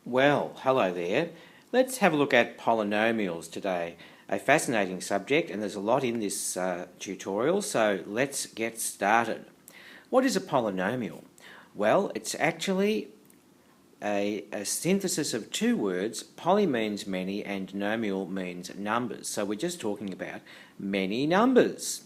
Well, hello there. Let's have a look at polynomials today. A fascinating subject, and there's a lot in this tutorial, so let's get started. What is a polynomial? Well, it's actually a synthesis of two words. Poly means many and nomial means numbers. So we're just talking about many numbers.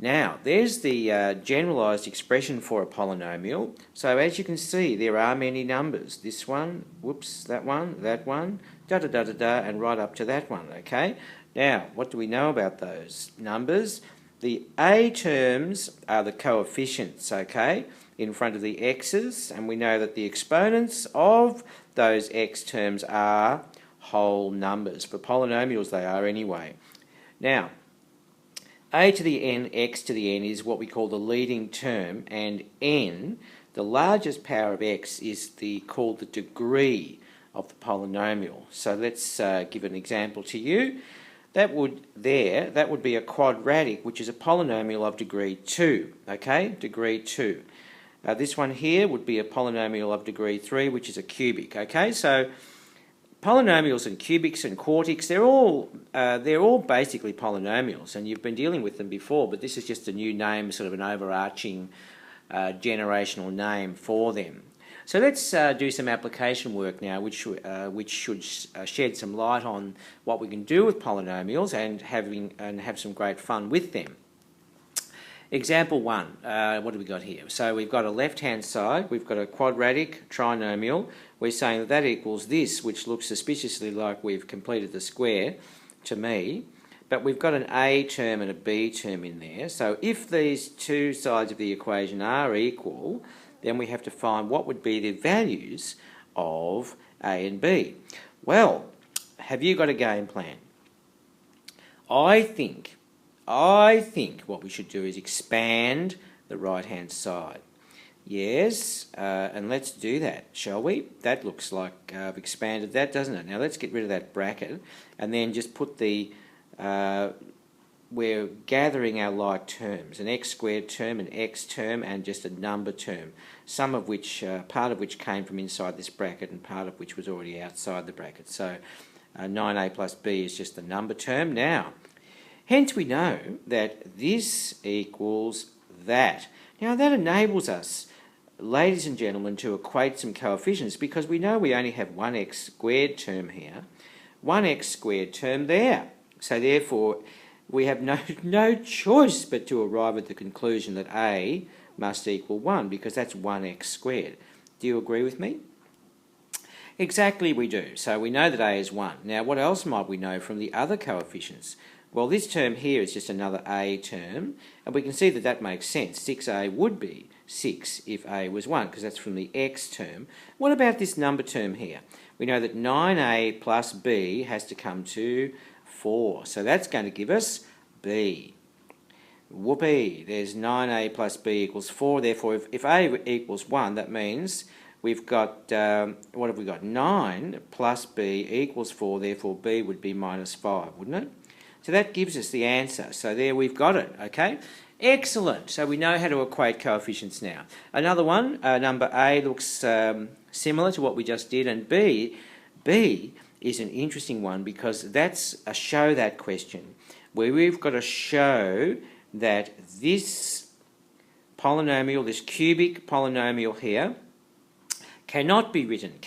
Now, there's the generalised expression for a polynomial. So as you can see, there are many numbers. This one, whoops, that one, da-da-da-da-da, and right up to that one, okay? Now, what do we know about those numbers? The A terms are the coefficients, okay, in front of the x's, and we know that the exponents of those x terms are whole numbers. For polynomials, they are anyway. Now, a to the n, x to the n is what we call the leading term, and n, the largest power of x, is called the degree of the polynomial. So let's give an example to you. That would be a quadratic, which is a polynomial of degree 2, okay, degree 2. This one here would be a polynomial of degree 3, which is a cubic, okay. So polynomials and cubics and quartics, they're all basically polynomials, and you've been dealing with them before, but this is just a new name, sort of an overarching generational name for them. So let's do some application work now, which should shed some light on what we can do with polynomials and have some great fun with them. Example 1, what do we got here? So we've got a left-hand side, we've got a quadratic trinomial. We're saying that equals this, which looks suspiciously like we've completed the square to me, but we've got an A term and a B term in there. So if these two sides of the equation are equal, then we have to find what would be the values of A and B. Well, have you got a game plan? I think what we should do is expand the right-hand side. Yes, and let's do that, shall we? That looks like I've expanded that, doesn't it? Now let's get rid of that bracket and then just put we're gathering our like terms, an x squared term, an x term, and just a number term, part of which came from inside this bracket and part of which was already outside the bracket. So 9a plus b is just the number term. Now, hence we know that this equals that. Now that enables us, ladies and gentlemen, to equate some coefficients, because we know we only have one x squared term here, one x squared term there. So therefore we have no choice but to arrive at the conclusion that A must equal 1, because that's 1x squared. Do you agree with me? Exactly, we do. So we know that A is 1. Now what else might we know from the other coefficients? Well, this term here is just another A term, and we can see that that makes sense. 6a would be 6 if A was 1, because that's from the x term. What about this number term here? We know that 9a plus b has to come to 4, so that's going to give us b. Whoopee, there's 9a plus b equals 4, therefore if A equals 1, that means we've got, what have we got? 9 plus b equals 4, therefore b would be minus 5, wouldn't it? So that gives us the answer. So there we've got it, okay? Excellent. So we know how to equate coefficients now. Another one, number A looks similar to what we just did, and B is an interesting one because that's a show that question, where we've got to show that this polynomial, this cubic polynomial here, cannot be written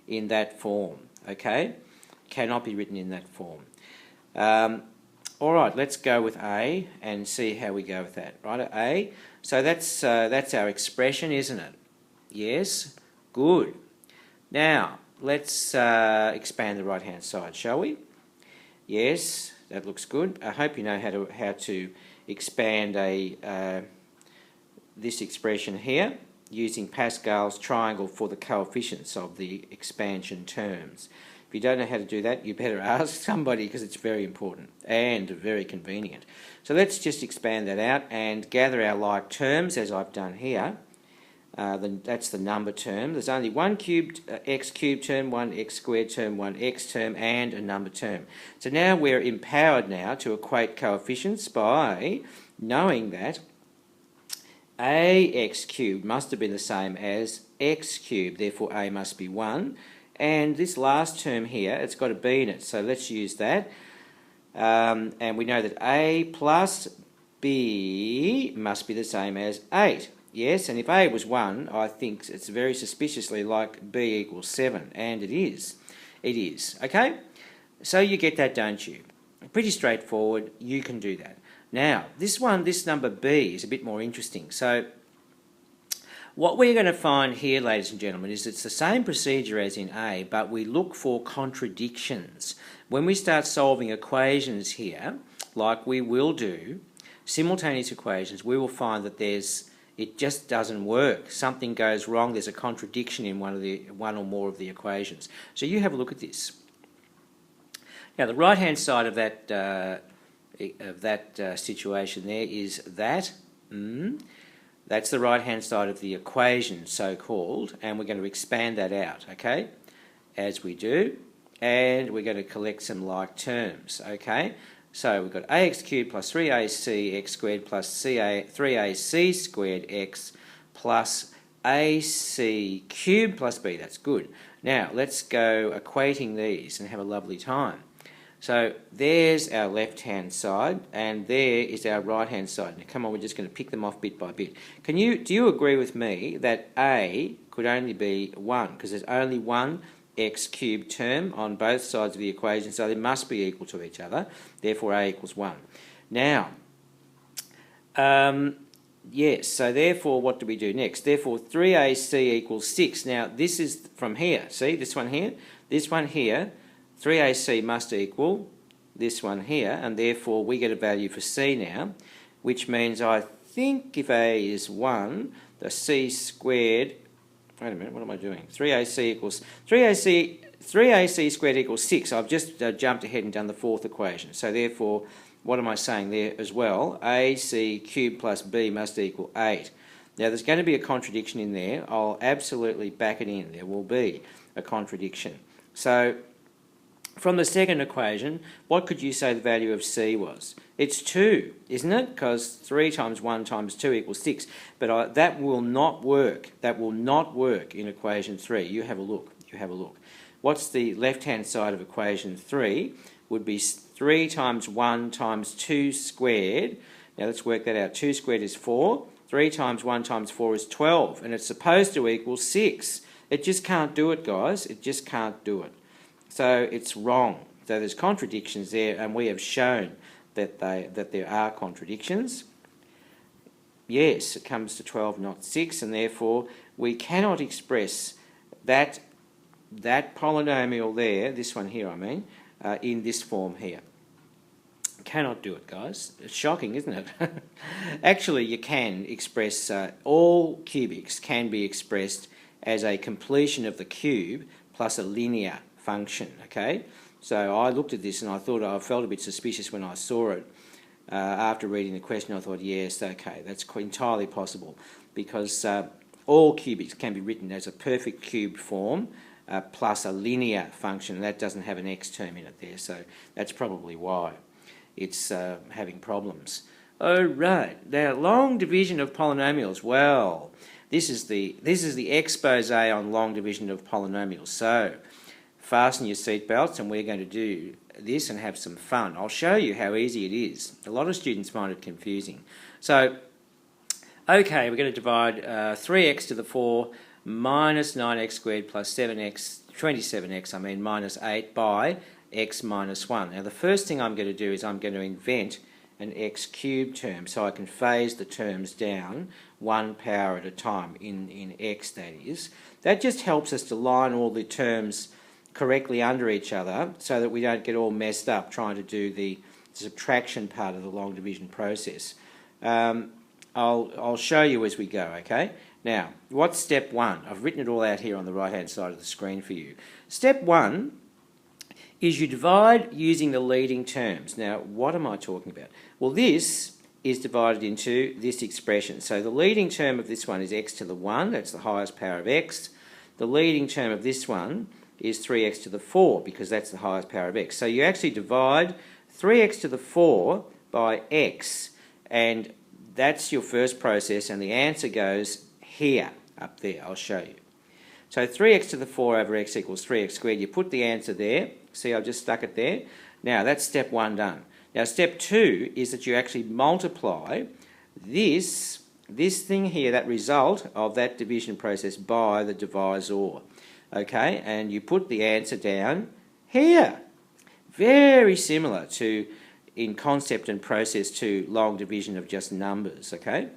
in that form, okay? Cannot be written in that form. All right, let's go with A and see how we go with that. Right, A. So that's our expression, isn't it? Yes. Good. Now let's expand the right-hand side, shall we? Yes, that looks good. I hope you know how to expand this expression here using Pascal's triangle for the coefficients of the expansion terms. If you don't know how to do that, you better ask somebody, because it's very important and very convenient. So let's just expand that out and gather our like terms, as I've done here. That's the number term. There's only one x cubed term, one x squared term, one x term, and a number term. So now we're empowered now to equate coefficients by knowing that ax cubed must have been the same as x cubed, therefore a must be 1. And this last term here, it's got a b in it, so let's use that. And we know that a plus b must be the same as 8. Yes, and if a was 1, I think it's very suspiciously like b equals 7, and it is. It is, okay? So you get that, don't you? Pretty straightforward, you can do that. Now, this number b is a bit more interesting. So what we're going to find here, ladies and gentlemen, is it's the same procedure as in A, but we look for contradictions. When we start solving equations here, like we will do, simultaneous equations, we will find that it just doesn't work. Something goes wrong, there's a contradiction in one or more of the equations. So you have a look at this. Now, the right-hand side of that situation there is that. That's the right-hand side of the equation, so-called, and we're going to expand that out, okay, as we do, and we're going to collect some like terms, okay. So we've got ax cubed plus 3ac x squared plus 3ac squared x plus ac cubed plus b. That's good. Now, let's go equating these and have a lovely time. So there's our left-hand side, and there is our right-hand side. Now, come on, we're just going to pick them off bit by bit. Do you agree with me that a could only be 1, because there's only one x cubed term on both sides of the equation, so they must be equal to each other. Therefore, a equals 1. Now, yes, so therefore, what do we do next? Therefore, 3ac equals 6. Now, this is from here. See, this one here? This one here. 3ac must equal this one here, and therefore we get a value for c now, which means I think if a is 1, the c squared, wait a minute, what am I doing? 3ac squared equals 6. I've just jumped ahead and done the fourth equation. So therefore, what am I saying there as well? ac cubed plus b must equal 8. Now there's going to be a contradiction in there. I'll absolutely back it in. There will be a contradiction. So from the second equation, what could you say the value of c was? It's 2, isn't it? Because 3 times 1 times 2 equals 6. But that will not work. That will not work in equation 3. You have a look. You have a look. What's the left-hand side of equation 3? Would be 3 times 1 times 2 squared. Now let's work that out. 2 squared is 4. 3 times 1 times 4 is 12. And it's supposed to equal 6. It just can't do it, guys. It just can't do it. So it's wrong. So there's contradictions there, and we have shown that there are contradictions. Yes, it comes to 12, not 6, and therefore we cannot express that polynomial there, this one here I mean, in this form here. Cannot do it, guys. It's shocking, isn't it? Actually, you can express, all cubics can be expressed as a completion of the cube plus a linear function, okay? So I looked at this and I felt a bit suspicious when I saw it. After reading the question, I thought, yes, okay, that's entirely possible, because all cubics can be written as a perfect cubed form plus a linear function. That doesn't have an x term in it there, so that's probably why it's having problems. Oh, right. Now, long division of polynomials. Well, this is the expose on long division of polynomials. So fasten your seatbelts, and we're going to do this and have some fun. I'll show you how easy it is. A lot of students find it confusing. So, okay, we're going to divide 3x to the 4 minus 9x squared plus 27x minus 8 by x minus 1. Now, the first thing I'm going to do is I'm going to invent an x cubed term, so I can phase the terms down 1 power at a time in x, that is. That just helps us to line all the terms correctly under each other so that we don't get all messed up trying to do the subtraction part of the long division process. I'll show you as we go, okay? Now, what's step 1? I've written it all out here on the right-hand side of the screen for you. Step 1 is you divide using the leading terms. Now, what am I talking about? Well, this is divided into this expression. So the leading term of this one is x to the 1. That's the highest power of x. The leading term of this one is 3x to the 4, because that's the highest power of x. So you actually divide 3x to the 4 by x, and that's your first process, and the answer goes here, up there. I'll show you. So 3x to the 4 over x equals 3x squared. You put the answer there. See, I've just stuck it there. Now, that's step 1 done. Now, step 2 is that you actually multiply this thing here, that result of that division process, by the divisor. Okay, and you put the answer down here. Very similar to, in concept and process, to long division of just numbers. Okay,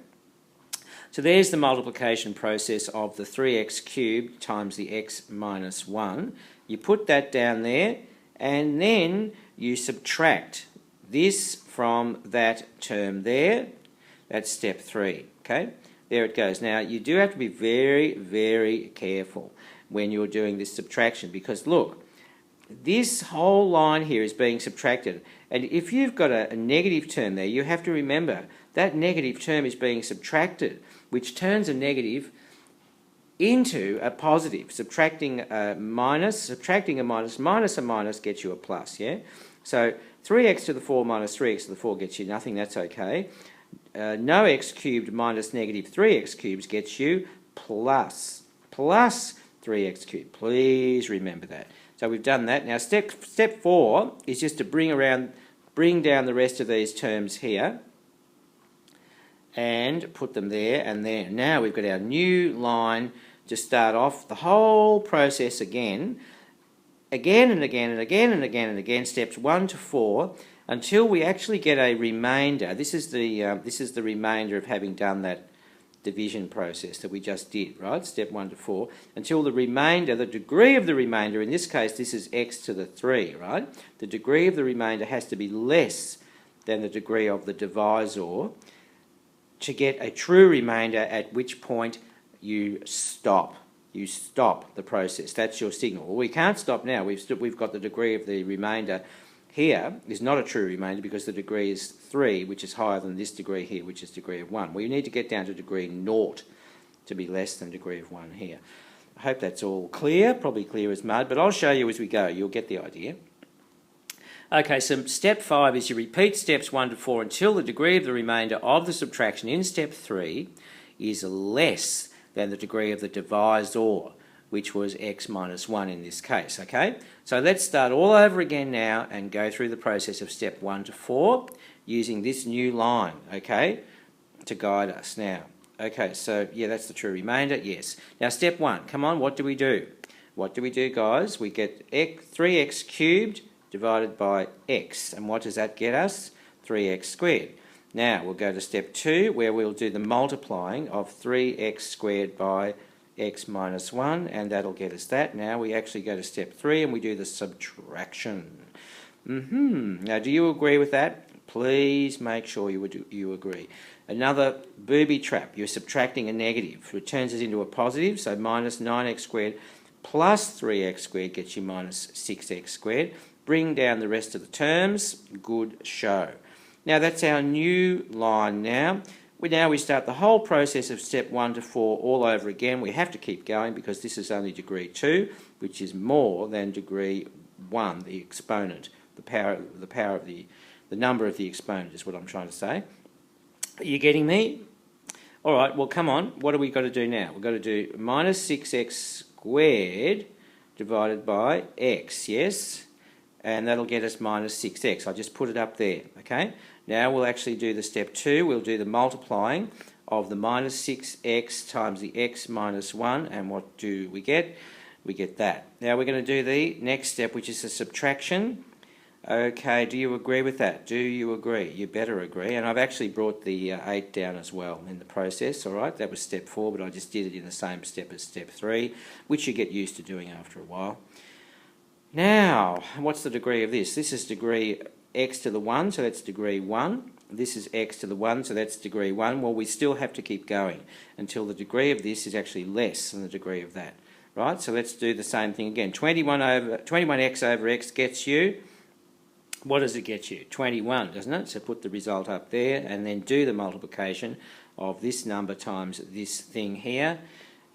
so there's the multiplication process of the 3x cubed times the x minus 1. You put that down there, and then you subtract this from that term there. That's step 3. Okay, there it goes. Now, you do have to be very, very careful when you're doing this subtraction, because look, this whole line here is being subtracted, and if you've got a negative term there, you have to remember that negative term is being subtracted, which turns a negative into a positive. Subtracting a minus minus a minus gets you a plus, yeah? So 3x to the 4 minus 3x to the 4 gets you nothing, that's okay. No x cubed minus negative 3x cubed gets you plus 3x cubed. Please remember that. So we've done that. Now step 4 is just to bring down the rest of these terms here and put them there and there. Now we've got our new line to start off the whole process again and again, steps 1 to 4, until we actually get a remainder. This is the remainder of having done that division process that we just did, right? Step 1 to 4, until the remainder, the degree of the remainder, in this case this is x to the 3, right? The degree of the remainder has to be less than the degree of the divisor to get a true remainder, at which point you stop. You stop the process. That's your signal. Well, we can't stop now. We've got the degree of the remainder here is not a true remainder, because the degree is 3, which is higher than this degree here, which is degree of 1. Well, you need to get down to degree 0 to be less than degree of 1 here. I hope that's all clear, probably clear as mud, but I'll show you as we go. You'll get the idea. Okay, so step 5 is you repeat steps 1 to 4 until the degree of the remainder of the subtraction in step 3 is less than the degree of the divisor, which was x minus 1 in this case, okay? So let's start all over again now and go through the process of step 1 to 4 using this new line, okay, to guide us now. Okay, so yeah, that's the true remainder, yes. Now step 1, come on, what do we do? What do we do, guys? We get 3x cubed divided by x, and what does that get us? 3x squared. Now we'll go to step 2, where we'll do the multiplying of 3x squared by x minus 1, and that'll get us that. Now we actually go to step 3 and we do the subtraction. Now, do you agree with that? Please make sure you agree. Another booby trap. You're subtracting a negative. It turns us into a positive, so minus 9x squared plus 3x squared gets you minus 6x squared. Bring down the rest of the terms. Good show. Now that's our new line now. Now we start the whole process of step 1 to 4 all over again. We have to keep going because this is only degree 2, which is more than degree 1, the exponent, the number of the exponent is what I'm trying to say. Are you getting me? All right, well, come on. What have we got to do now? We've got to do minus 6x squared divided by x, yes? And that'll get us minus 6x. I just put it up there, okay? Now we'll actually do the step 2. We'll do the multiplying of the minus 6x times the x minus 1. And what do we get? We get that. Now we're going to do the next step, which is the subtraction. Okay, do you agree with that? Do you agree? You better agree. And I've actually brought the 8 down as well in the process, all right? That was step 4, but I just did it in the same step as step 3, which you get used to doing after a while. Now, what's the degree of this? This is degree x to the 1, so that's degree 1. This is x to the 1, so that's degree 1. Well, we still have to keep going until the degree of this is actually less than the degree of that, right? So let's do the same thing again. 21x over x gets you, what does it get you? 21, doesn't it? So put the result up there and then do the multiplication of this number times this thing here.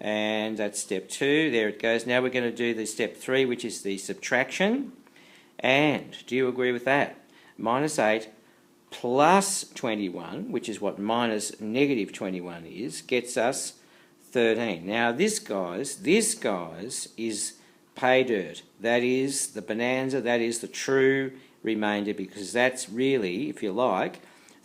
And that's step 2. There it goes. Now we're going to do the step 3, which is the subtraction. And do you agree with that? Minus 8 plus 21, which is what minus negative 21 is, gets us 13. Now this, guys, is pay dirt. That is the bonanza, that is the true remainder, because that's really, if you like,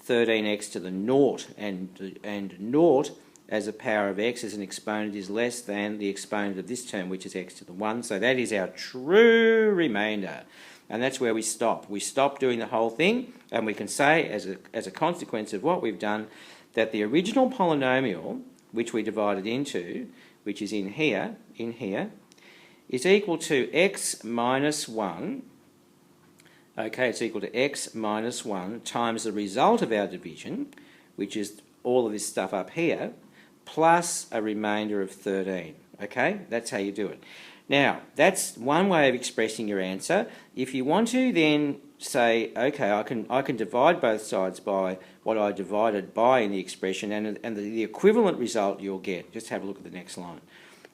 13x to the naught, and naught as a power of x as an exponent is less than the exponent of this term, which is x to the 1. So that is our true remainder. And that's where we stop. We stop doing the whole thing, and we can say, as a consequence of what we've done, that the original polynomial, which we divided into, which is in here, is equal to x minus 1. Okay, it's equal to x minus 1 times the result of our division, which is all of this stuff up here, plus a remainder of 13. Okay, that's how you do it. Now, that's one way of expressing your answer. If you want to then say, okay, I can divide both sides by what I divided by in the expression, and the equivalent result you'll get, just have a look at the next line,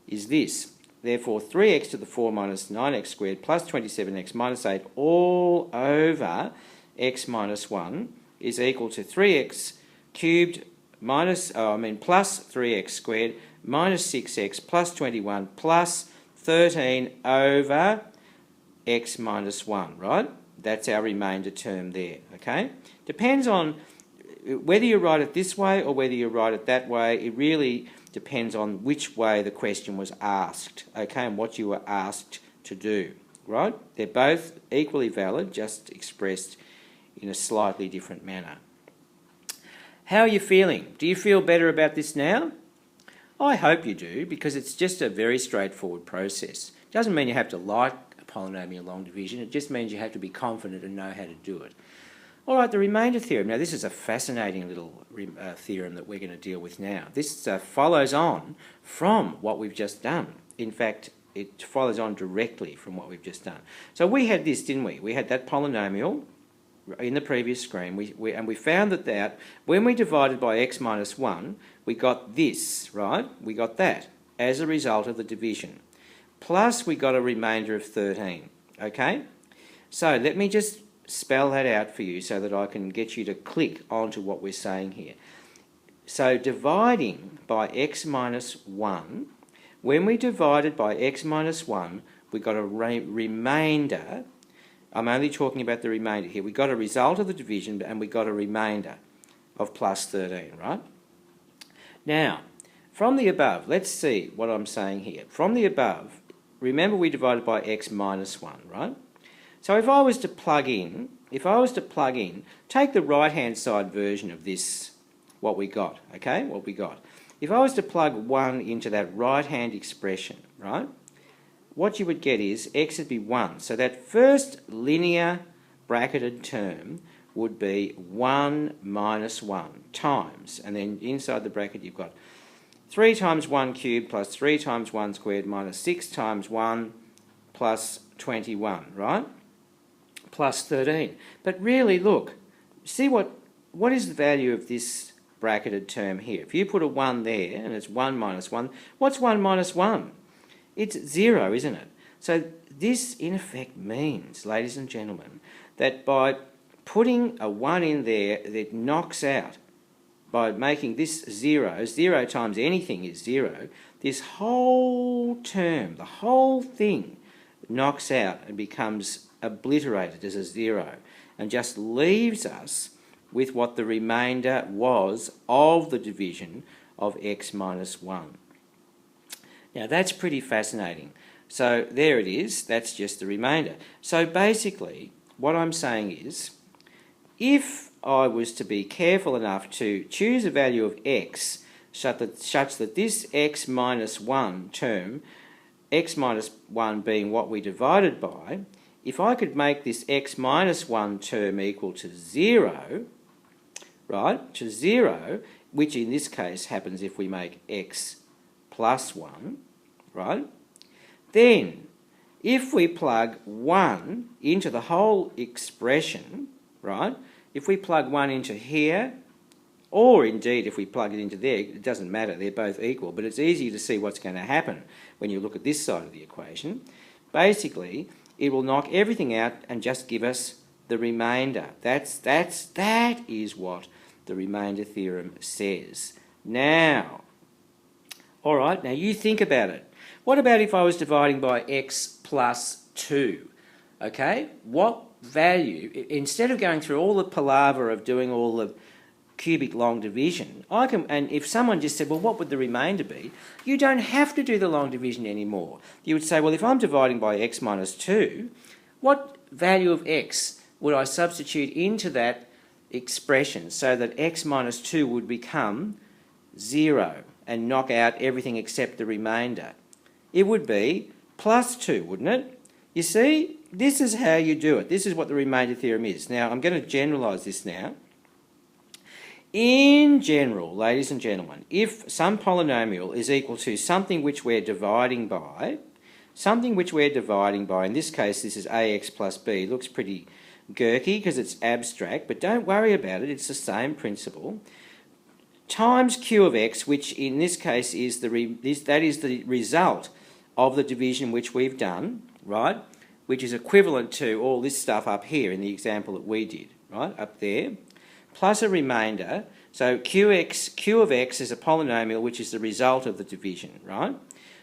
is this. Therefore, 3x to the 4 minus 9x squared plus 27x minus 8 all over x minus 1 is equal to 3x cubed plus 3x squared minus 6x plus 21 plus 13 over x minus 1, right? That's our remainder term there, okay? Depends on whether you write it this way or whether you write it that way. It really depends on which way the question was asked, okay, and what you were asked to do, right? They're both equally valid, just expressed in a slightly different manner. How are you feeling? Do you feel better about this now? I hope you do, because it's just a very straightforward process. It doesn't mean you have to like a polynomial long division, it just means you have to be confident and know how to do it. All right, the remainder theorem. Now, this is a fascinating little theorem that we're going to deal with now. This follows on from what we've just done. In fact, it follows on directly from what we've just done. So we had this, didn't we? We had that polynomial in the previous screen, and we found that when we divided by x minus 1, we got this, right? We got that as a result of the division. Plus, we got a remainder of 13, okay? So let me just spell that out for you so that I can get you to click onto what we're saying here. So dividing by x minus 1, when we divided by x minus 1, we got a remainder. I'm only talking about the remainder here. We got a result of the division and we got a remainder of plus 13, right? Now, from the above, let's see what I'm saying here. From the above, remember we divided by x minus 1, right? So if I was to plug in, take the right-hand side version of this, what we got, okay? What we got. If I was to plug 1 into that right-hand expression, right? What you would get is x would be 1. So that first linear bracketed term would be 1 minus 1 times, and then inside the bracket you've got 3 times 1 cubed plus 3 times 1 squared minus 6 times 1 plus 21, right? Plus 13. But really, look, see what is the value of this bracketed term here? If you put a 1 there, and it's 1 minus 1, what's 1 minus 1? It's 0, isn't it? So this, in effect, means, ladies and gentlemen, that by putting a 1 in there, that knocks out, by making this 0, 0 times anything is 0, this whole term, the whole thing, knocks out and becomes obliterated as a 0, and just leaves us with what the remainder was of the division of x minus 1. Now that's pretty fascinating. So there it is, that's just the remainder. So basically what I'm saying is, if I was to be careful enough to choose a value of x such that this x minus 1 term, x minus 1 being what we divided by, if I could make this x minus 1 term equal to 0, right, to 0, which in this case happens if we make x plus 1, right, then if we plug 1 into the whole expression, right, if we plug 1 into here, or indeed if we plug it into there, it doesn't matter, they're both equal, but it's easy to see what's going to happen when you look at this side of the equation. Basically, it will knock everything out and just give us the remainder. That is what the remainder theorem says. Now, all right, now you think about it. What about if I was dividing by x plus 2? Okay, what value, instead of going through all the palaver of doing all the cubic long division, and if someone just said, well, what would the remainder be? You don't have to do the long division anymore. You would say, well, if I'm dividing by x minus 2, what value of x would I substitute into that expression so that x minus 2 would become 0 and knock out everything except the remainder? It would be plus 2, wouldn't it? You see, this is how you do it. This is what the remainder theorem is. Now, I'm going to generalise this now. In general, ladies and gentlemen, if some polynomial is equal to something which we're dividing by, in this case this is ax plus b, it looks pretty gurky because it's abstract, but don't worry about it, it's the same principle, times q of x, which in this case is the result of the division which we've done, right, which is equivalent to all this stuff up here in the example that we did, right, up there, plus a remainder. So q of x is a polynomial which is the result of the division, right?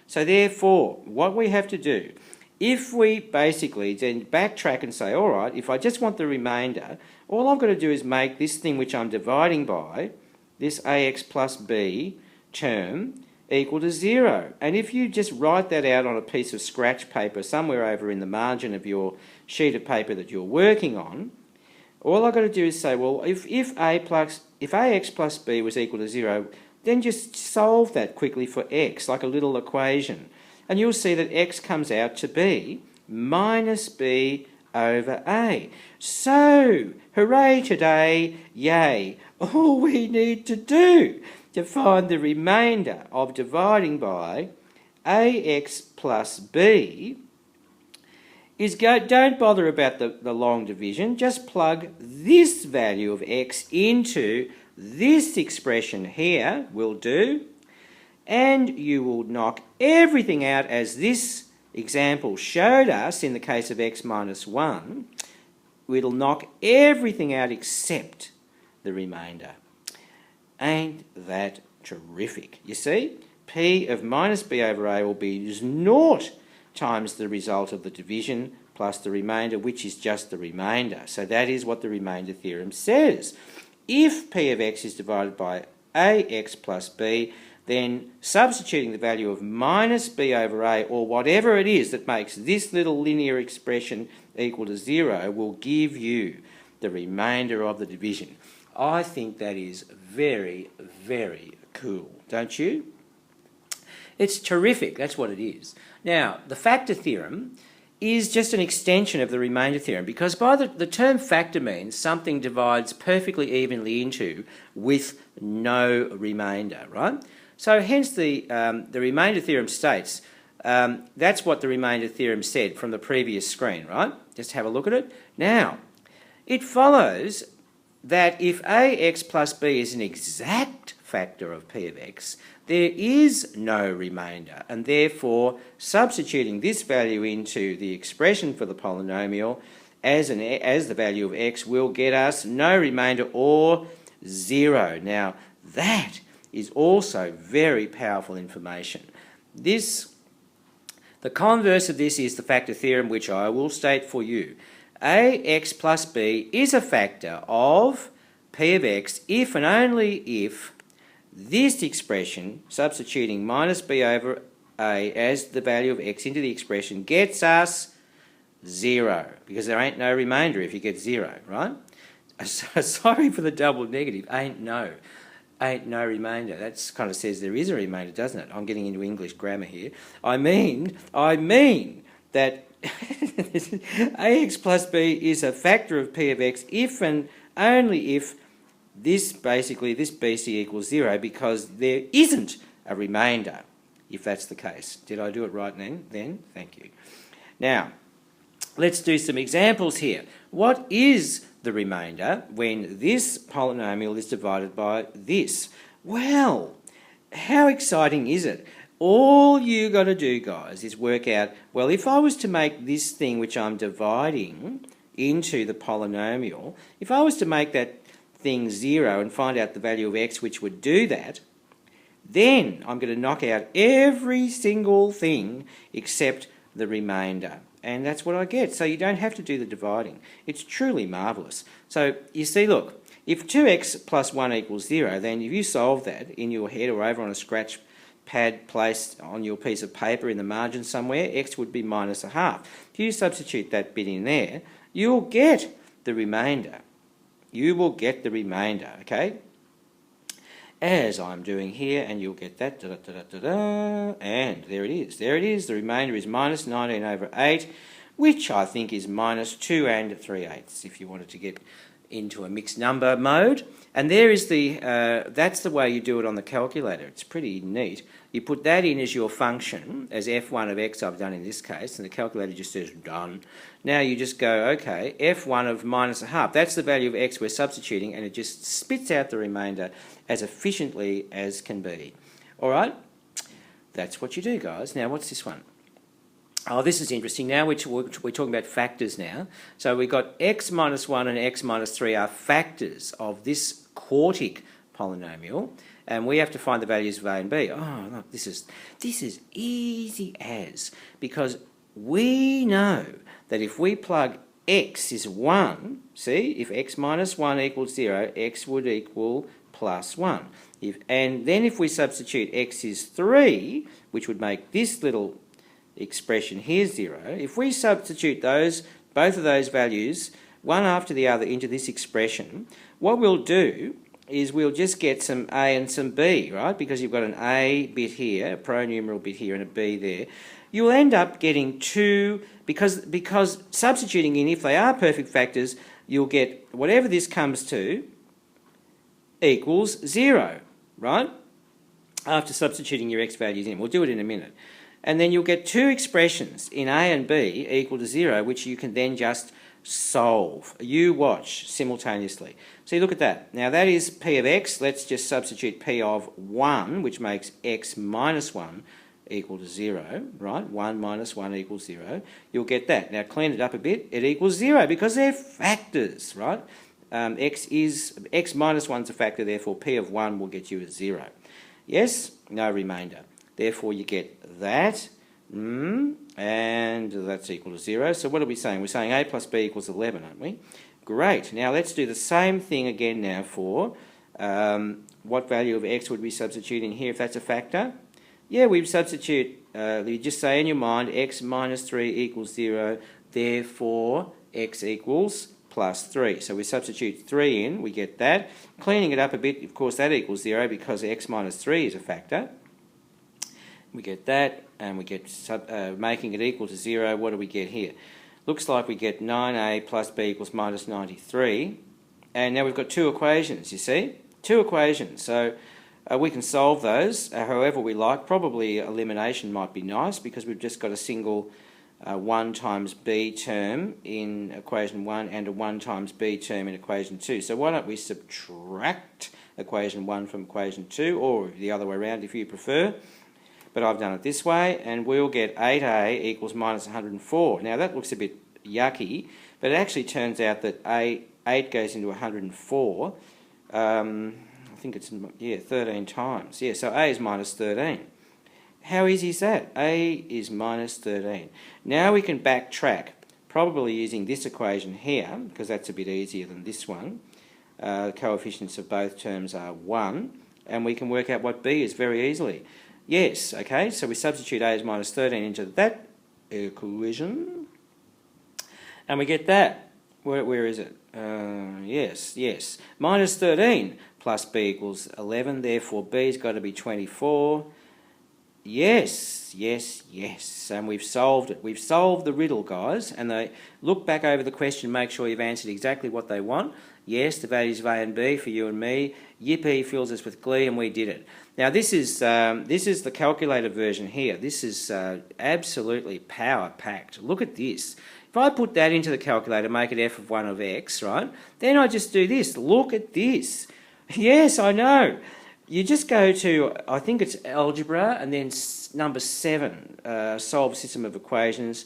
So therefore, what we have to do, if we basically then backtrack and say, all right, if I just want the remainder, all I've got to do is make this thing which I'm dividing by, this ax plus b term, equal to 0. And if you just write that out on a piece of scratch paper somewhere over in the margin of your sheet of paper that you're working on, all I've got to do is say, well, if ax plus b was equal to 0, then just solve that quickly for x, like a little equation. And you'll see that x comes out to be minus b over a. So, hooray today, yay. All we need to do to find the remainder of dividing by ax plus b is don't bother about the long division, just plug this value of x into this expression here, will do, and you will knock everything out as this example showed us in the case of x minus 1. It'll knock everything out except the remainder. Ain't that terrific? You see, p of minus b over a will be 0 times the result of the division plus the remainder, which is just the remainder. So that is what the remainder theorem says. If p of x is divided by ax plus b, then substituting the value of minus b over a, or whatever it is that makes this little linear expression equal to 0, will give you the remainder of the division. I think that is very, very cool, don't you? It's terrific, that's what it is. Now, the factor theorem is just an extension of the remainder theorem, because by the term factor means something divides perfectly evenly into with no remainder, right? So hence the remainder theorem states, that's what the remainder theorem said from the previous screen, right? Just have a look at it. Now, it follows that if ax plus b is an exact factor of p of x, there is no remainder, and therefore substituting this value into the expression for the polynomial as the value of x will get us no remainder or 0. Now that is also very powerful information. The converse of this is the factor theorem, which I will state for you. Ax plus b is a factor of p of x if and only if this expression, substituting minus b over a as the value of x into the expression, gets us 0, because there ain't no remainder if you get 0, right? Sorry for the double negative, ain't no remainder. That kind of says there is a remainder, doesn't it? I'm getting into English grammar here. I mean that ax plus b is a factor of p of x if and only if this BC equals 0, because there isn't a remainder, if that's the case. Did I do it right then? Thank you. Now, let's do some examples here. What is the remainder when this polynomial is divided by this? Well, how exciting is it? All you got to do, guys, is work out, well, if I was to make this thing which I'm dividing into the polynomial, if I was to make that thing 0 and find out the value of x which would do that, then I'm going to knock out every single thing except the remainder. And that's what I get. So you don't have to do the dividing. It's truly marvellous. So you see, look, if 2x plus 1 equals 0, then if you solve that in your head or over on a scratch pad placed on your piece of paper in the margin somewhere, x would be minus a half. If you substitute that bit in there, you'll get the remainder. You will get the remainder, okay? As I'm doing here, and you'll get that, and there it is. There it is. The remainder is minus 19 over 8, which I think is minus 2 and 3/8, if you wanted to get into a mixed number mode. And there is the, that's the way you do it on the calculator. It's pretty neat. You put that in as your function, as f1 of x I've done in this case, and the calculator just says done. Now you just go, okay, f1 of minus a half, that's the value of x we're substituting, and it just spits out the remainder as efficiently as can be. Alright, that's what you do, guys. Now what's this one? Oh, this is interesting. Now we're talking about factors now. So we've got x minus 1 and x minus 3 are factors of this quartic polynomial, and we have to find the values of a and b. Oh, look, this is easy as, because we know that if we plug x is 1, see, if x minus 1 equals 0, x would equal plus 1. And then if we substitute x is 3, which would make this little expression here 0, if we substitute both of those values, one after the other, into this expression, what we'll do is we'll just get some a and some b, right? Because you've got an a bit here, a pronumeral bit here, and a b there. You'll end up getting 2, because substituting in, if they are perfect factors, you'll get whatever this comes to equals 0, right? After substituting your x values in. We'll do it in a minute. And then you'll get 2 expressions in a and b equal to 0, which you can then just solve. You watch simultaneously. So you look at that. Now that is p of x. Let's just substitute p of 1, which makes x minus 1 equal to 0, right? 1 minus 1 equals 0. You'll get that. Now clean it up a bit. It equals 0 because they're factors, right? X minus 1 is a factor, therefore p of 1 will get you a 0. Yes? No remainder. Therefore you get that, and that's equal to 0. So what are we saying? We're saying a plus b equals 11, aren't we? Great. Now let's do the same thing again now for what value of x would we substitute in here if that's a factor? Yeah, we substitute, you just say in your mind x minus 3 equals 0, therefore x equals plus 3. So we substitute 3 in, we get that. Cleaning it up a bit, of course that equals 0 because x minus 3 is a factor. We get that, and we get making it equal to 0. What do we get here? Looks like we get 9a plus b equals minus 93. And now we've got 2 equations, you see? 2 equations. So we can solve those however we like. Probably elimination might be nice because we've just got a single 1 times b term in equation 1 and a 1 times b term in equation 2. So why don't we subtract equation 1 from equation 2, or the other way around if you prefer. But I've done it this way, and we'll get 8a equals minus 104. Now that looks a bit yucky, but it actually turns out that 8 goes into 104. I think it's, 13 times. Yeah, so a is minus 13. How easy is that? A is minus 13. Now we can backtrack, probably using this equation here, because that's a bit easier than this one. Coefficients of both terms are 1, and we can work out what b is very easily. Yes, okay, so we substitute a is minus 13 into that equation, and we get that. Where is it? Yes. Minus 13 plus b equals 11, therefore b's got to be 24. Yes, and we've solved it. We've solved the riddle, guys, and they look back over the question, make sure you've answered exactly what they want. Yes, the values of a and b for you and me. Yippee fills us with glee, and we did it. Now this is the calculator version here. This is absolutely power-packed. Look at this. If I put that into the calculator, make it f of 1 of x, right? Then I just do this. Look at this. Yes, I know. You just go to, I think it's algebra, and then number 7, solve a system of equations.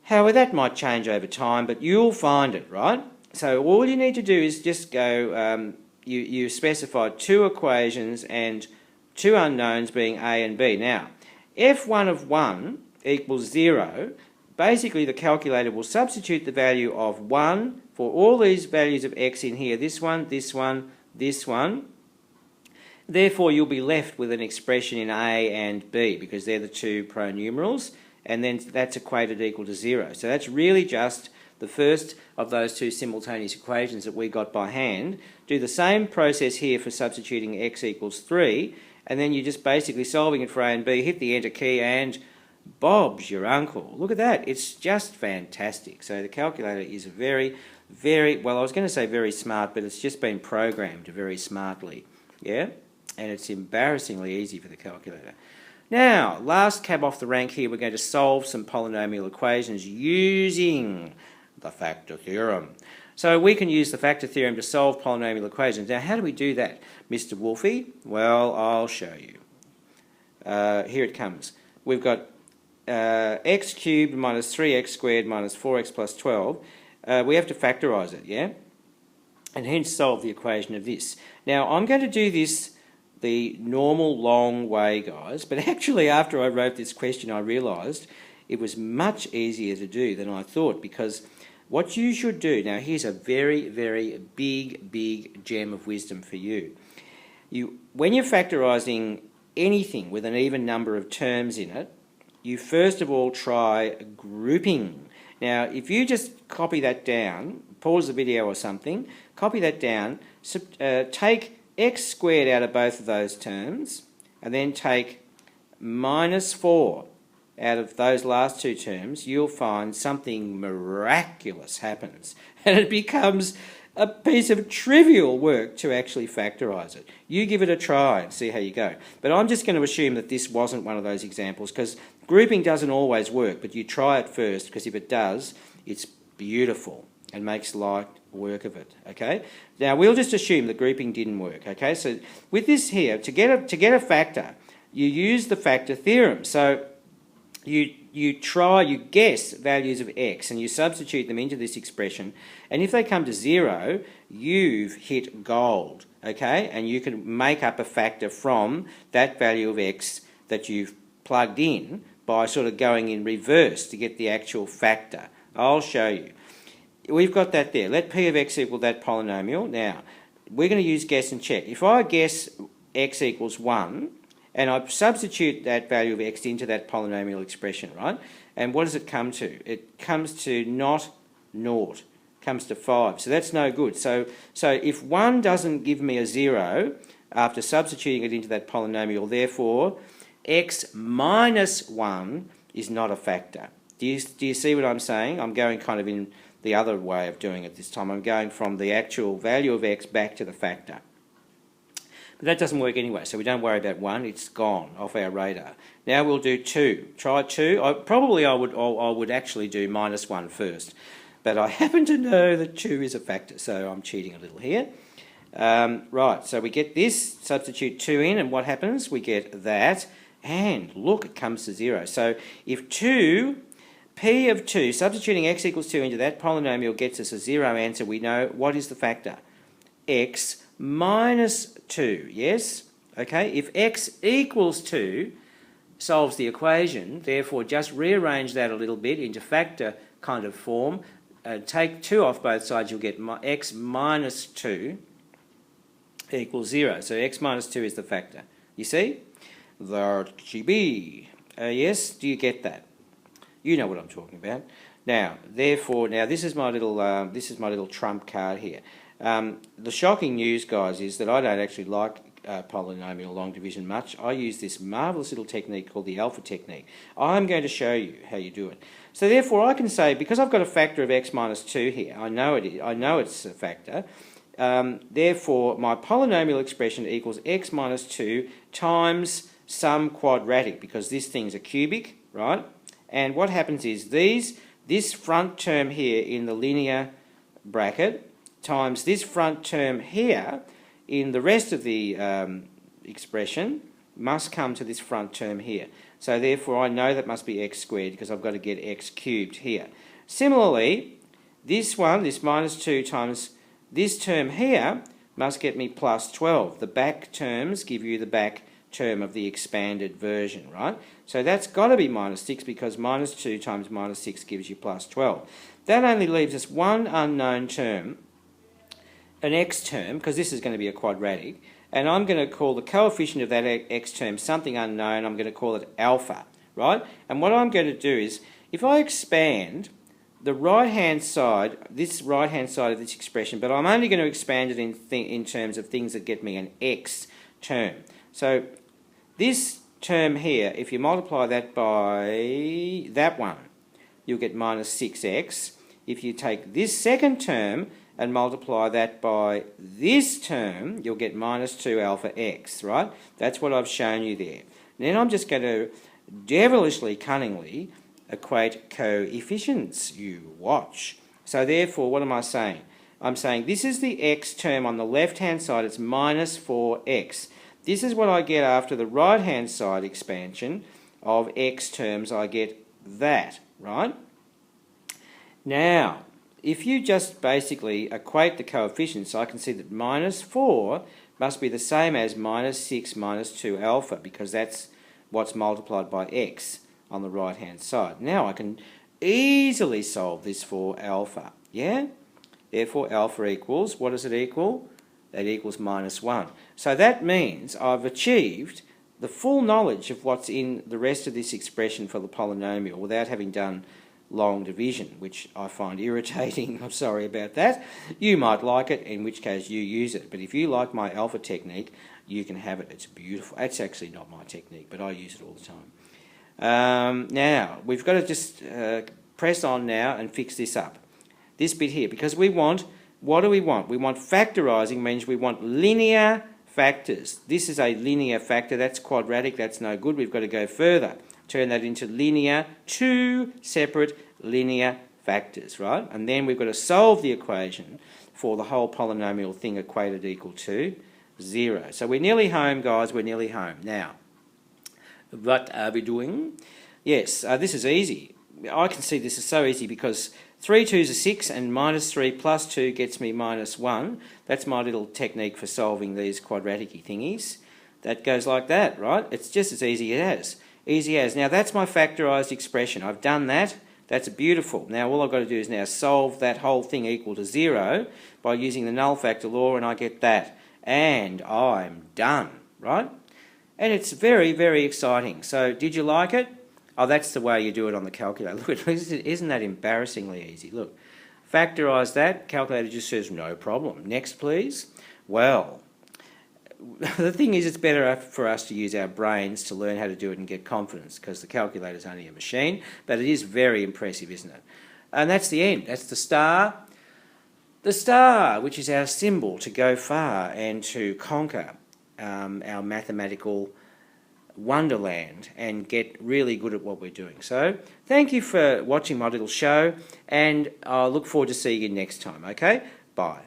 However, that might change over time, but you'll find it, right? So all you need to do is just go, you specify two equations and two unknowns being A and B. Now, f1 of 1 equals 0, basically the calculator will substitute the value of 1 for all these values of x in here, this one, this one, this one. Therefore, you'll be left with an expression in A and B because they're the two pronumerals, and then that's equated equal to 0. So that's really just the first of those two simultaneous equations that we got by hand. Do the same process here for substituting x equals 3, and then you're just basically solving it for A and B, hit the enter key, and Bob's your uncle. Look at that. It's just fantastic. So the calculator is very, well, I was going to say very smart, but it's just been programmed very smartly. Yeah? And it's embarrassingly easy for the calculator. Now, last cab off the rank here, we're going to solve some polynomial equations using the factor theorem. So we can use the factor theorem to solve polynomial equations. Now, how do we do that, Mr. Wolfie? Well, I'll show you. Here it comes. We've got x cubed minus 3x squared minus 4x plus 12. We have to factorise it, yeah? And hence solve the equation of this. Now, I'm going to do this the normal long way, guys, but actually after I wrote this question I realised it was much easier to do than I thought, because what you should do, now here's a very, very big gem of wisdom for you. When you're factorising anything with an even number of terms in it, you first of all try grouping. Now, if you just copy that down, pause the video or something, copy that down, take x squared out of both of those terms, and then take minus 4 out of those last two terms, you'll find something miraculous happens. And it becomes a piece of trivial work to actually factorise it. You give it a try and see how you go. But I'm just going to assume that this wasn't one of those examples, because grouping doesn't always work, but you try it first, because if it does, it's beautiful and makes light work of it, okay? Now, we'll just assume that grouping didn't work, okay? So with this here, to get a factor, you use the factor theorem. So you guess values of x and you substitute them into this expression, and if they come to 0, you've hit gold, okay? And you can make up a factor from that value of x that you've plugged in by sort of going in reverse to get the actual factor. I'll show you. We've got that there. Let p of x equal that polynomial. Now, we're going to use guess and check. If I guess x equals 1, and I substitute that value of x into that polynomial expression, right? And what does it come to? It comes to not 0. It comes to 5. So that's no good. So if 1 doesn't give me a 0 after substituting it into that polynomial, therefore x minus 1 is not a factor. Do you see what I'm saying? I'm going kind of in the other way of doing it this time. I'm going from the actual value of x back to the factor. But that doesn't work anyway, so we don't worry about 1. It's gone off our radar. Now we'll do 2. Try 2. I would actually do minus 1 first, but I happen to know that 2 is a factor, so I'm cheating a little here. Right, so we get this, substitute 2 in, and what happens? We get that, and look, it comes to 0. So if p of 2, substituting x equals 2 into that polynomial gets us a 0 answer, we know what is the factor? X minus 2, yes? Okay, if x equals 2 solves the equation, therefore just rearrange that a little bit into factor kind of form, take 2 off both sides, you'll get x minus 2 equals 0. So x minus 2 is the factor. You see? The GB. Yes, do you get that? You know what I'm talking about. Now, therefore, this is my little trump card here. The shocking news, guys, is that I don't actually like polynomial long division much. I use this marvellous little technique called the alpha technique. I'm going to show you how you do it. So therefore, I can say, because I've got a factor of x minus 2 here, I know it's a factor. Therefore, my polynomial expression equals x minus 2 times some quadratic, because this thing's a cubic, right? And what happens is this front term here in the linear bracket times this front term here in the rest of the expression must come to this front term here. So therefore I know that must be x squared because I've got to get x cubed here. Similarly, this one, this minus 2 times this term here, must get me plus 12. The back terms give you the back term of the expanded version, right? So that's got to be minus 6 because minus 2 times minus 6 gives you plus 12. That only leaves us one unknown term, an x term, because this is going to be a quadratic, and I'm going to call the coefficient of that x term something unknown. I'm going to call it alpha, right? And what I'm going to do is, if I expand the right-hand side, this right-hand side of this expression, but I'm only going to expand it in terms of things that get me an x term. So this term here, if you multiply that by that one, you'll get minus 6x. If you take this second term and multiply that by this term, you'll get minus 2 alpha x, right? That's what I've shown you there. And then I'm just going to devilishly cunningly equate coefficients. You watch. So therefore, what am I saying? I'm saying this is the x term on the left-hand side. It's minus 4x. This is what I get after the right-hand side expansion of x terms. I get that, right? Now, if you just basically equate the coefficients, I can see that minus 4 must be the same as minus 6 minus 2 alpha, because that's what's multiplied by x on the right-hand side. Now I can easily solve this for alpha, yeah? Therefore, alpha equals, what does it equal? That equals minus 1. So that means I've achieved the full knowledge of what's in the rest of this expression for the polynomial without having done long division, which I find irritating. I'm sorry about that. You might like it, in which case you use it. But if you like my alpha technique, you can have it. It's beautiful. It's actually not my technique, but I use it all the time. Now, we've got to just press on now and fix this up. This bit here, because we want, what do we want? We want factorising, means we want linear factors. This is a linear factor. That's quadratic. That's no good. We've got to go further. Turn that into linear, two separate linear factors, right? And then we've got to solve the equation for the whole polynomial thing equated equal to 0. So we're nearly home, guys. We're nearly home. Now, what are we doing? Yes, this is easy. I can see this is so easy because 3 2s are 6 and minus 3 plus 2 gets me minus 1. That's my little technique for solving these quadratic-y thingies. That goes like that, right? It's just as easy as. Easy as. Now that's my factorised expression. I've done that. That's beautiful. Now all I've got to do is now solve that whole thing equal to 0 by using the null factor law, and I get that. And I'm done, right? And it's very, very exciting. So did you like it? Oh, that's the way you do it on the calculator. Look, isn't that embarrassingly easy? Look, factorise that. Calculator just says no problem. Next, please. Well, the thing is, it's better for us to use our brains to learn how to do it and get confidence, because the calculator is only a machine, but it is very impressive, isn't it? And that's the end. That's the star. The star, which is our symbol to go far and to conquer our mathematical wonderland and get really good at what we're doing. So thank you for watching my little show, and I'll look forward to seeing you next time, okay? Bye.